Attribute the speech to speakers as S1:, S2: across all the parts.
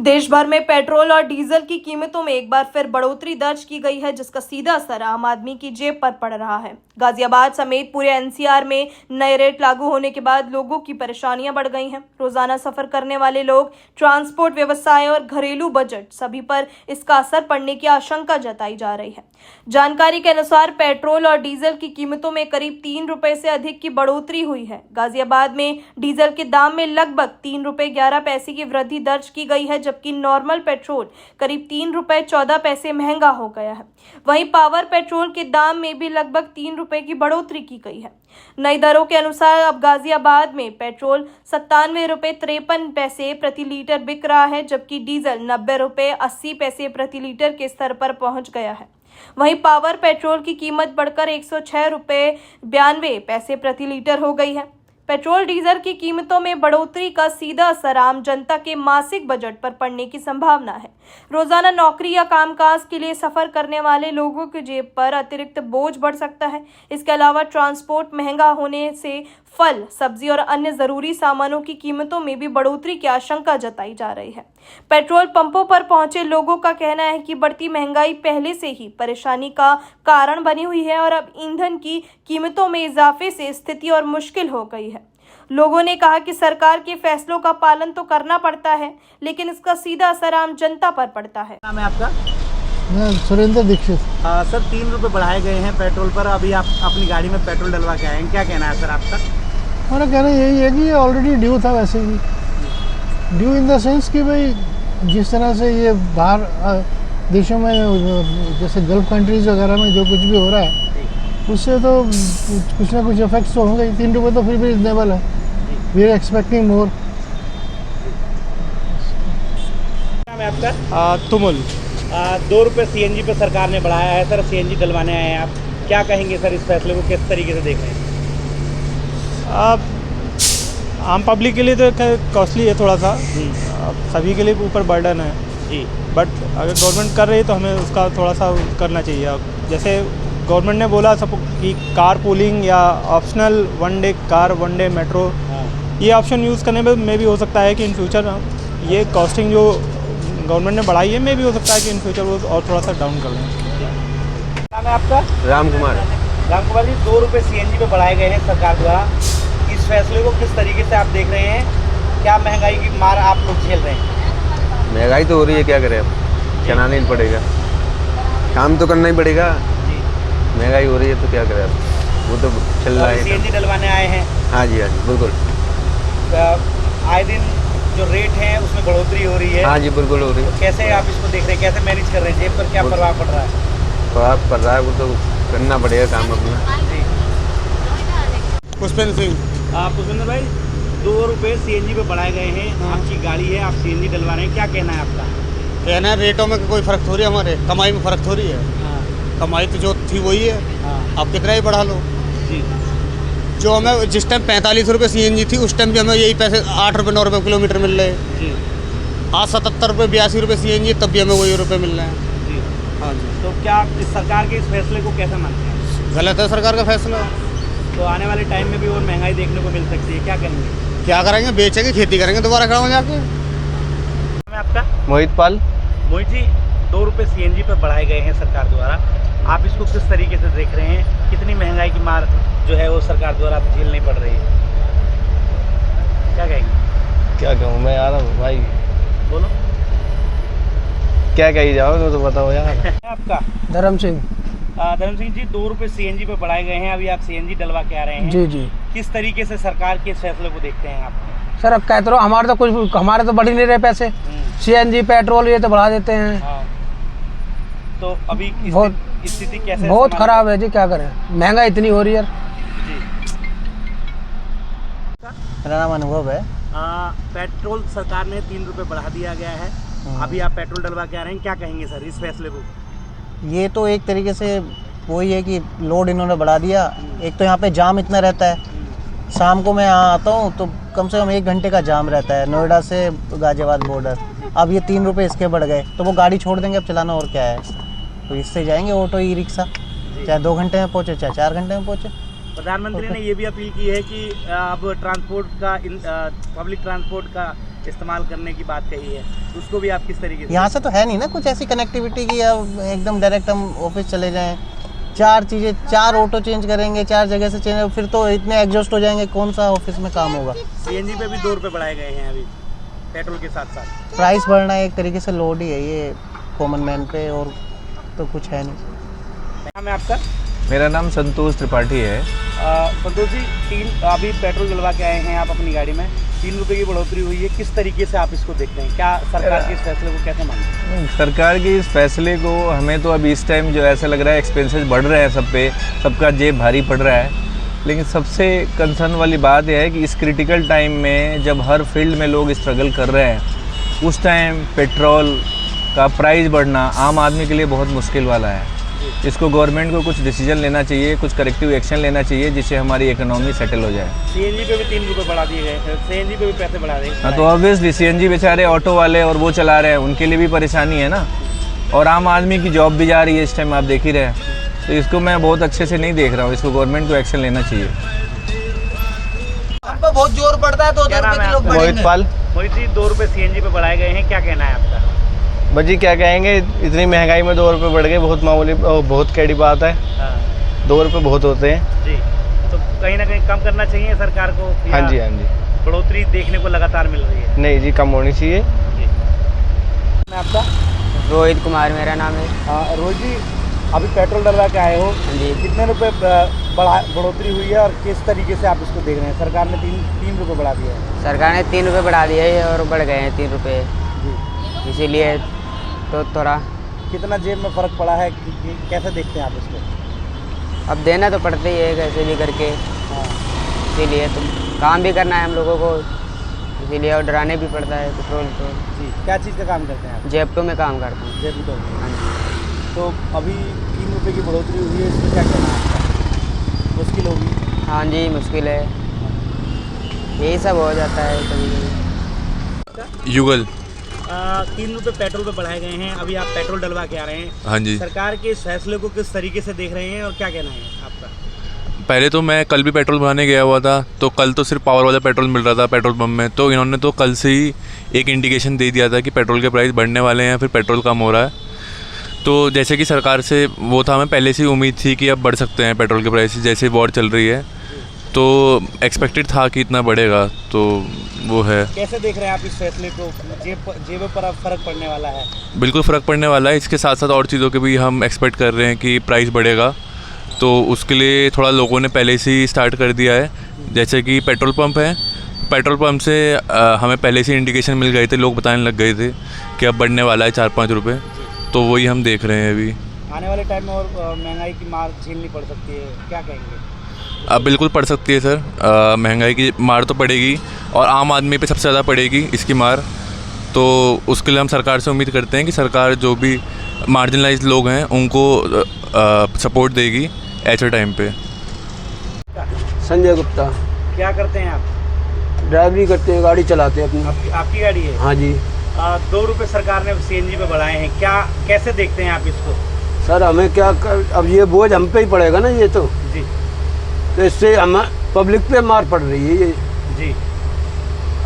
S1: देश भर में पेट्रोल और डीजल की कीमतों में एक बार फिर बढ़ोतरी दर्ज की गई है, जिसका सीधा असर आम आदमी की जेब पर पड़ रहा है। गाजियाबाद समेत पूरे एनसीआर में नए रेट लागू होने के बाद लोगों की परेशानियां बढ़ गई हैं। रोजाना सफर करने वाले लोग, ट्रांसपोर्ट व्यवसाय और घरेलू बजट सभी पर इसका असर पड़ने की आशंका जताई जा रही है। जानकारी के अनुसार पेट्रोल और डीजल की कीमतों में करीब 3 रुपए से अधिक की बढ़ोतरी हुई है। गाजियाबाद में डीजल के दाम में लगभग 3 रुपए 11 पैसे की वृद्धि दर्ज की गई है, जबकि नॉर्मल पेट्रोल करीब 3 रुपए 14 पैसे महंगा हो गया है। वहीं पावर पेट्रोल के दाम में भी लगभग 3 रुपए की बढ़ोतरी की गई है। नई दरों के अनुसार अब गाजियाबाद में पेट्रोल 97 रुपए 53 पैसे प्रति लीटर बिक रहा है, जबकि डीजल 90 रुपए 80 पैसे प्रति लीटर के स्तर पर पहुंच गया है। वहीं पावर पेट्रोल की कीमत बढ़कर 106 रुपए 92 पैसे प्रति लीटर हो गई है। पेट्रोल डीजल की कीमतों में बढ़ोतरी का सीधा असर आम जनता के मासिक बजट पर पड़ने की संभावना है। रोजाना नौकरी या कामकाज के लिए सफर करने वाले लोगों की जेब पर अतिरिक्त बोझ बढ़ सकता है। इसके अलावा ट्रांसपोर्ट महंगा होने से फल, सब्जी और अन्य जरूरी सामानों की कीमतों में भी बढ़ोतरी की आशंका जताई जा रही है। पेट्रोल पंपों पर पहुंचे लोगों का कहना है कि बढ़ती महंगाई पहले से ही परेशानी का कारण बनी हुई है और अब ईंधन की कीमतों में इजाफे से स्थिति और मुश्किल हो गई है। लोगों ने कहा कि सरकार के फैसलों का पालन तो करना पड़ता है, लेकिन इसका सीधा असर आम जनता पर पड़ता है।
S2: नाम है आपका?
S3: मैं सुरेंद्र दीक्षित।
S2: सर 3 रुपए बढ़ाए गए हैं पेट्रोल पर। अभी आप अपनी गाड़ी में पेट्रोल डलवा के आए हैं, क्या कहना है सर आपका?
S3: हमारा कहना यही है कि ये ऑलरेडी ड्यू था। वैसे ही ड्यू इन द सेंस कि भाई जिस तरह से ये बाहर देशों में जैसे गल्फ कंट्रीज वगैरह में जो कुछ भी हो रहा है उससे तो कुछ ना कुछ इफेक्ट्स तो होंगे। 3 रुपये तो फिर भी रिजनेबल है। We are expecting more.
S2: नाम है आपका?
S4: तुमुल।
S2: 2 रुपये सीएनजी पे सरकार ने बढ़ाया है सर। सीएनजी डलवाने आए हैं आप, क्या कहेंगे सर? इस फैसले को किस तरीके से देख रहे हैं?
S4: आम पब्लिक के लिए तो कॉस्टली है थोड़ा सा, सभी के लिए ऊपर बर्डन है
S2: जी।
S4: बट अगर गवर्नमेंट कर रही है तो हमें उसका थोड़ा सा करना चाहिए। अब जैसे गवर्नमेंट ने बोला सब कि कार पूलिंग या optional 1 day car 1 day metro, ये ऑप्शन यूज़ करने में भी हो सकता है कि इन फ्यूचर ये कॉस्टिंग जो गवर्नमेंट ने बढ़ाई है में भी हो सकता है कि इन फ्यूचर वो और थोड़ा सा डाउन कर दें।
S2: नाम है आपका?
S5: राम कुमार
S2: जी, 2 रुपये सीएनजी पे बढ़ाए गए हैं सरकार द्वारा। इस फैसले को किस तरीके से आप देख रहे हैं? क्या महंगाई की मार आप लोग झेल रहे हैं?
S5: महंगाई तो हो रही है, क्या करें अब, चलाना ही पड़ेगा, काम तो करना ही पड़ेगा। महंगाई हो रही है तो क्या करें अब, वो तो चल रहा है।
S2: सीएनजी डलवाने आए हैं?
S5: हाँ जी, हाँ जी, बिल्कुल।
S2: आए दिन जो रेट है उसमें बढ़ोतरी हो रही है।
S5: हाँ जी, बिल्कुल हो रही है।
S2: कैसे आप इसको देख रहे हैं, कैसे मैनेज कर रहे हैं? जेब पर क्या प्रभाव पड़ रहा है?
S5: प्रभाव पड़ रहा है, वो तो करना पड़ेगा काम अपना।
S4: पुष्पेंद्र सिंह।
S2: पुष्पेंद्र भाई, 2 रुपये सीएनजी पे बढ़ाए गए हैं। आपकी गाड़ी है, आप सीएनजी डलवा रहे हैं, क्या कहना है आपका?
S4: कहना है रेटों में कोई फ़र्क थोड़ी है, हमारे कमाई में फ़र्क थोड़ी है। कमाई तो जो थी वही है, आप कितना ही बढ़ा लो
S2: जी।
S4: जो हमें जिस टाइम 45 रुपये सीएनजी थी उस टाइम भी हमें यही पैसे 8 रुपये 9 रुपये किलोमीटर मिल रहे हैं
S2: जी।
S4: आज 77 रुपये 82 रुपये सीएनजी, तब भी हमें वही रुपये मिल रहे हैं
S2: जी।
S4: हाँ जी।
S2: तो क्या आप इस सरकार के इस फैसले को कैसे मानते हैं?
S4: गलत है सरकार का फैसला।
S2: तो आने वाले टाइम में भी और महंगाई देखने को मिल सकती है, क्या करेंगे?
S4: क्या करेंगे, बेचेंगे, खेती करेंगे दोबारा खड़ा हो जाके।
S2: नाम है आपका?
S5: मोहित पाल।
S2: मोहित जी, 2 रुपये सीएनजी पर बढ़ाए गए हैं सरकार द्वारा, आप इसको किस तरीके से देख रहे हैं? कितनी महंगाई की मार जो है वो सरकार द्वारा झेलनी पड़ रही है, क्या कहेंगे?
S5: क्या कहूँ मैं यार, भाई
S2: बोलो,
S5: क्या कही जाओ तो बताओ यार।
S2: आपका?
S3: धर्म सिंह।
S2: धर्म सिंह जी, 2 रुपये सीएनजी पे बढ़ाए गए हैं, अभी आप सीएनजी डलवा के आ रहे हैं।
S3: जी जी।
S2: किस तरीके से सरकार के इस फैसले को देखते हैं आप?
S3: सर अब कहते रहो, हमारे तो बढ़ ही नहीं रहे पैसे। सीएनजी पेट्रोल ये तो बढ़ा देते हैं।
S2: हाँ। तो अभी स्थिति कैसे?
S3: बहुत खराब है जी, क्या करें, महंगाई इतनी हो रही है।
S2: जी।
S6: मेरा नाम अनुभव है।
S2: पेट्रोल सरकार ने 3 रुपये बढ़ा दिया गया है, अभी आप पेट्रोल डलवा के आ रहे हैं, क्या कहेंगे सर इस फैसले को?
S6: ये तो एक तरीके से वही है कि लोड इन्होंने बढ़ा दिया। एक तो यहाँ पे जाम इतना रहता है, शाम को मैं यहाँ आता हूँ तो कम से कम 1 घंटे का जाम रहता है, नोएडा से गाजियाबाद बॉर्डर। अब ये 3 रुपये इसके बढ़ गए तो वो गाड़ी छोड़ देंगे, अब चलाना और क्या है, तो इससे जाएंगे ऑटो ई रिक्शा, चाहे 2 घंटे में पहुँचे चाहे 4 घंटे में पहुँचे।
S2: प्रधानमंत्री ने ये भी अपील की है कि अब ट्रांसपोर्ट का पब्लिक ट्रांसपोर्ट का इस्तेमाल करने की बात कही है, उसको भी आप किस तरीके से?
S6: यहाँ से तो है नहीं ना कुछ ऐसी कनेक्टिविटी की अब एकदम डायरेक्ट हम ऑफिस चले जाएं, 4 चीज़ें 4 ऑटो चेंज करेंगे, 4 जगह से चेंज, फिर तो इतने एग्जॉस्ट हो जाएंगे, कौन सा ऑफिस में काम होगा।
S2: सीएनजी पे भी 2 रुपये बढ़ाए गए हैं अभी पेट्रोल के साथ साथ।
S6: प्राइस बढ़ना एक तरीके से लोड ही है ये कॉमन मैन पे, और तो कुछ है नहीं।
S2: नाम है आपका?
S5: मेरा नाम संतोष त्रिपाठी है।
S2: संतोष जी, अभी पेट्रोल डलवा के आए हैं आप अपनी गाड़ी में, 3 रुपये की बढ़ोतरी हुई है, किस तरीके से आप इसको देखते हैं? क्या सरकार के इस फैसले को कैसे मानते हैं?
S5: सरकार के इस फैसले को हमें तो अभी इस टाइम जो ऐसा लग रहा है एक्सपेंसेस बढ़ रहे हैं सब पे, सबका जेब भारी पड़ रहा है। लेकिन सबसे कंसर्न वाली बात यह है कि इस क्रिटिकल टाइम में जब हर फील्ड में लोग स्ट्रगल कर रहे हैं, उस टाइम पेट्रोल का प्राइस बढ़ना आम आदमी के लिए बहुत मुश्किल वाला है। इसको गवर्नमेंट को कुछ डिसीजन लेना चाहिए, कुछ करेक्टिव एक्शन लेना चाहिए जिससे हमारी इकोनॉमी सेटल हो जाए।
S2: सीएनजी पे भी 3 रुपये बढ़ा दिए गए, सीएनजी पे भी पैसे बढ़ा दिए।
S5: हाँ, तो ऑब्वियसली सीएनजी बेचारे ऑटो वाले और वो चला रहे हैं, उनके लिए भी परेशानी है ना, और आम आदमी की जॉब भी जा रही है इस टाइम, आप देख ही रहे हैं। तो इसको मैं बहुत अच्छे से नहीं देख रहा हूँ, इसको गवर्नमेंट को एक्शन लेना चाहिए।
S6: हम पे बहुत जोर पड़ता है तो
S2: क्या नाम है आपका?
S5: मोहित पाल।
S2: मोहित जी, 2 रुपये सीएनजी पे बढ़ाए गए हैं, क्या कहना है आपका?
S7: भाजी क्या कहेंगे, इतनी महंगाई में 2 रुपये बढ़ गए, बहुत मामूली बहुत कैडी बात है।
S2: हाँ
S7: 2 रुपये बहुत होते हैं
S2: जी, तो कहीं ना कहीं कम करना चाहिए सरकार को?
S7: हाँ जी, हाँ जी।
S2: बढ़ोतरी देखने को लगातार मिल रही है।
S7: नहीं जी, कम होनी चाहिए।
S2: जी, मैं आपका?
S8: रोहित कुमार मेरा नाम है।
S2: हाँ रोहित जी, अभी पेट्रोल डलवा के आए हो
S8: जी।
S2: कितने रुपए बढ़ोतरी हुई है और किस तरीके से आप इसको देख रहे हैं? सरकार ने 3 रुपये बढ़ा दिया है।
S8: सरकार ने 3 रुपये बढ़ा दिए है और बढ़ गए हैं 3 रुपये,
S2: जी,
S8: इसीलिए तो थोड़ा
S2: कितना जेब में फ़र्क पड़ा है कैसे देखते हैं आप इसको?
S8: अब देना तो पड़ता ही है कैसे भी करके,
S2: हाँ
S8: इसीलिए तो काम भी करना है हम लोगों को, इसीलिए और डराने भी पड़ता है पेट्रोल तो।
S2: जी, क्या चीज़ का काम करते हैं आप?
S8: जेप्टो में काम करता हूँ।
S2: जेप्टो में।
S8: हाँ जी।
S2: तो अभी 3 रुपये की बढ़ोतरी हुई है, इसमें क्या कहना है आपका? मुश्किल होगी?
S8: हाँ जी, मुश्किल है, यही सब हो जाता है कभी।
S9: युगल।
S2: 3 रुपये पेट्रोल पे बढ़ाए गए हैं, अभी आप पेट्रोल डलवा के आ रहे हैं।
S9: हाँ जी।
S2: सरकार के इस फैसले को किस तरीके से देख रहे हैं और क्या कहना है आपका?
S9: पहले तो मैं कल भी पेट्रोल भराने गया हुआ था, तो कल तो सिर्फ पावर वाला पेट्रोल मिल रहा था पेट्रोल पंप में, तो इन्होंने तो कल से ही एक इंडिकेशन दे दिया था कि पेट्रोल के प्राइस बढ़ने वाले हैं, फिर पेट्रोल कम हो रहा है। तो जैसे कि सरकार से वो था, हमें पहले से ही उम्मीद थी कि अब बढ़ सकते हैं पेट्रोल के प्राइस, जैसे वॉर चल रही है, तो एक्सपेक्टेड था कि इतना बढ़ेगा, तो वो है।
S2: कैसे देख रहे हैं आप इस फैसले को? जेब पर अब फ़र्क पड़ने वाला है?
S9: बिल्कुल फ़र्क पड़ने वाला है, इसके साथ साथ और चीज़ों के भी हम एक्सपेक्ट कर रहे हैं कि प्राइस बढ़ेगा, तो उसके लिए थोड़ा लोगों ने पहले से ही स्टार्ट कर दिया है। जैसे कि पेट्रोल पंप है, पेट्रोल पंप से हमें पहले से इंडिकेशन मिल गए थे, लोग बताने लग गए थे कि अब बढ़ने वाला है 4-5 रुपये, तो वही हम देख रहे हैं अभी।
S2: आने वाले टाइम में और महंगाई की मार झेलनी पड़ सकती है, क्या कहेंगे?
S9: अब बिल्कुल पड़ सकती है सर, महंगाई की मार तो पड़ेगी और आम आदमी पे सबसे ज़्यादा पड़ेगी इसकी मार, तो उसके लिए हम सरकार से उम्मीद करते हैं कि सरकार जो भी मार्जिनलाइज्ड लोग हैं उनको सपोर्ट देगी ऐसे टाइम पे।
S7: संजय गुप्ता।
S2: क्या करते हैं आप?
S7: ड्राइवरी करते हैं, गाड़ी चलाते हैं अपनी।
S2: आपकी गाड़ी है?
S7: हाँ जी।
S2: 2 रुपये सरकार ने सीएनजी पे बढ़ाए हैं, क्या कैसे देखते हैं आप इसको?
S7: सर हमें क्या कर, अब ये बोझ हम पे ही पड़ेगा ना ये तो इससे हम पब्लिक पे मार पड़ रही है ये
S2: जी।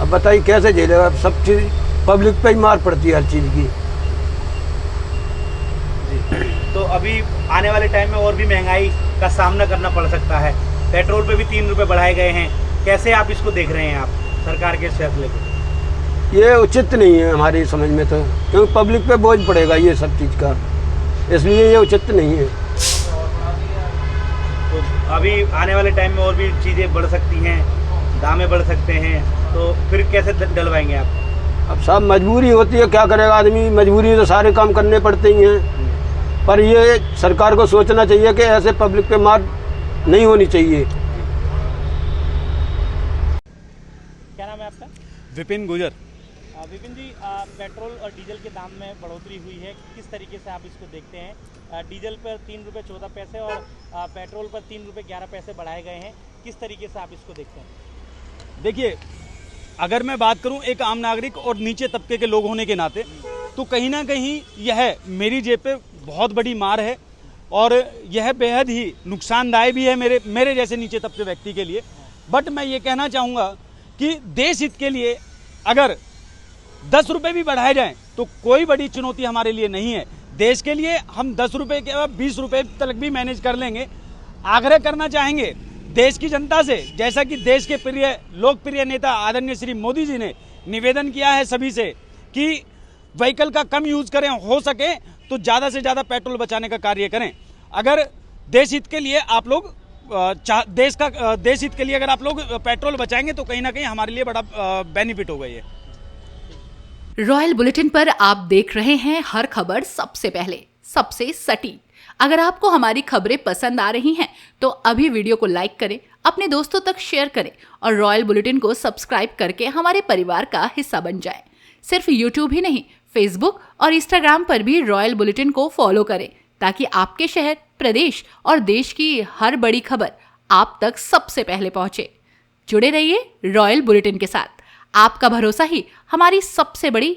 S7: अब बताइए कैसे झेलेगा, सब चीज़ पब्लिक पे ही मार पड़ती है हर चीज़ की
S2: जी। तो अभी आने वाले टाइम में और भी महंगाई का सामना करना पड़ सकता है, पेट्रोल पे भी 3 रुपये बढ़ाए गए हैं, कैसे आप इसको देख रहे हैं आप सरकार के फैसले को?
S7: ये उचित नहीं है हमारी समझ में तो, क्योंकि पब्लिक पे बोझ पड़ेगा ये सब चीज़ का, इसलिए ये उचित नहीं है।
S2: तो अभी आने वाले टाइम में और भी चीज़ें बढ़ सकती हैं, दामें बढ़ सकते हैं, तो फिर कैसे डलवाएंगे आप?
S7: अब सब मजबूरी होती है, क्या करेगा आदमी, मजबूरी तो सारे काम करने पड़ते ही हैं, पर ये सरकार को सोचना चाहिए कि ऐसे पब्लिक पे मार नहीं होनी चाहिए।
S2: क्या नाम है आपका?
S10: विपिन गुजर।
S2: विपिन जी, पेट्रोल और डीजल के दाम में बढ़ोतरी हुई है, किस तरीके से आप इसको देखते हैं? डीजल पर 3 रुपये 14 पैसे और पेट्रोल पर 3 रुपये 11 पैसे बढ़ाए गए हैं, किस तरीके से आप इसको देखते हैं?
S10: देखिए, अगर मैं बात करूं एक आम नागरिक और नीचे तबके के लोग होने के नाते, तो कहीं ना कहीं यह मेरी जेब पे बहुत बड़ी मार है और यह बेहद ही नुकसानदायक भी है मेरे जैसे नीचे तबके व्यक्ति के लिए। बट मैं ये कहना चाहूँगा कि देश हित के लिए अगर 10 रुपये भी बढ़ाए जाएं तो कोई बड़ी चुनौती हमारे लिए नहीं है। देश के लिए हम 10 रुपये के 20 रुपये तक भी मैनेज कर लेंगे। आग्रह करना चाहेंगे देश की जनता से, जैसा कि देश के लोकप्रिय नेता आदरणीय श्री मोदी जी ने निवेदन किया है सभी से कि व्हीकल का कम यूज करें, हो सके तो ज़्यादा से ज़्यादा पेट्रोल बचाने का कार्य करें। अगर देश हित के लिए आप लोग देश हित के लिए अगर आप लोग पेट्रोल बचाएंगे तो कहीं ना कहीं हमारे लिए बड़ा बेनिफिट होगा ये।
S11: रॉयल बुलेटिन पर आप देख रहे हैं हर खबर सबसे पहले, सबसे सटीक। अगर आपको हमारी खबरें पसंद आ रही हैं तो अभी वीडियो को लाइक करें, अपने दोस्तों तक शेयर करें और रॉयल बुलेटिन को सब्सक्राइब करके हमारे परिवार का हिस्सा बन जाएं। सिर्फ यूट्यूब ही नहीं, फेसबुक और इंस्टाग्राम पर भी रॉयल बुलेटिन को फॉलो करें ताकि आपके शहर, प्रदेश और देश की हर बड़ी खबर आप तक सबसे पहले पहुंचे। जुड़े रहिए रॉयल बुलेटिन के साथ। आपका भरोसा ही हमारी सबसे बड़ी